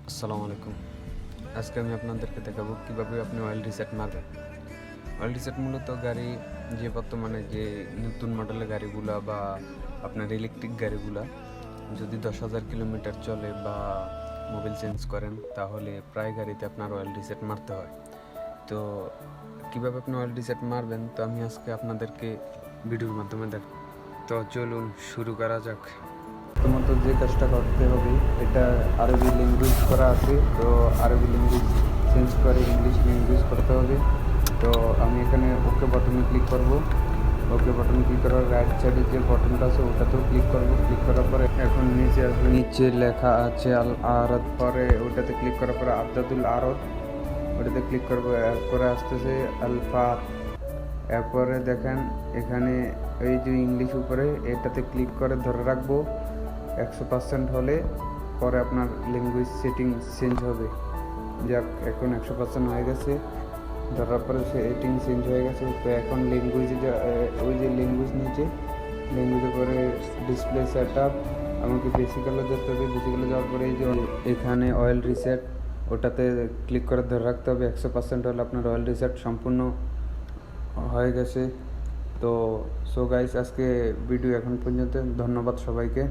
আসসালামু আলাইকুম। আজকে আমি আপনাদেরকে দেখাবো কীভাবে আপনি অয়েল রিসেট মারবেন। অয়েল রিসেট মূলত গাড়ি যে বর্তমানে যে নতুন মডেলের গাড়িগুলা বা আপনার ইলেকট্রিক গাড়িগুলা যদি 10,000 কিলোমিটার চলে বা মোবিল চেঞ্জ করেন তাহলে প্রায় গাড়িতে আপনার অয়েল রিসেট মারতে হয়। তো কীভাবে আপনি অয়েল রিসেট মারবেন তো আমি আজকে আপনাদেরকে ভিডিওর মাধ্যমে তো চলুন শুরু করা যাক। প্রথমত যে কাজটা করতে হবে, এটা আরবি ল্যাঙ্গুয়েজ করা আছে, তো আরবি ল্যাঙ্গুয়েজ চেঞ্জ করে ইংলিশ ল্যাঙ্গুয়েজ করতে হবে। তো আমি এখানে ওকে বাটনে ক্লিক করব। ওকে বাটনে ক্লিক করার রাইট সাইডে যে বাটনটা আছে ওটাতেও ক্লিক করব। ক্লিক করার পরে এখন নিচে আসবে, নিচে লেখা আছে আল আরত, পরে ওটাতে ক্লিক করার পরে আবদাদুল আরত ওটাতে ক্লিক করবো। এরপরে আসতেছে আলফাত। এরপরে দেখেন এখানে এই যে ইংলিশ উপরে এটাতে ক্লিক করে ধরে রাখবো 100% হলে পরে আপনার ল্যাঙ্গুয়েজ সেটিং চেঞ্জ হবে। যাক, এখন 100% হয়ে গেছে, ধরার পরে সেটিং চেঞ্জ হয়ে গেছে। তো এখন ল্যাঙ্গুয়েজে ওই যে ল্যাঙ্গুয়েজ নিচে ল্যাঙ্গুয়েজের পরে ডিসপ্লে সেট আপ আমাকে বেসিক্যালে যেতে হবে। বেসিক্যালে যাওয়ার পরে এই যে এখানে অয়েল রিসেট ওটাতে ক্লিক করে ধরে রাখতে হবে। 100% হলে আপনার অয়েল রিসেট সম্পূর্ণ হয়ে গেছে। তো গাইস, আজকে ভিডিও এখন পর্যন্ত। ধন্যবাদ সবাইকে।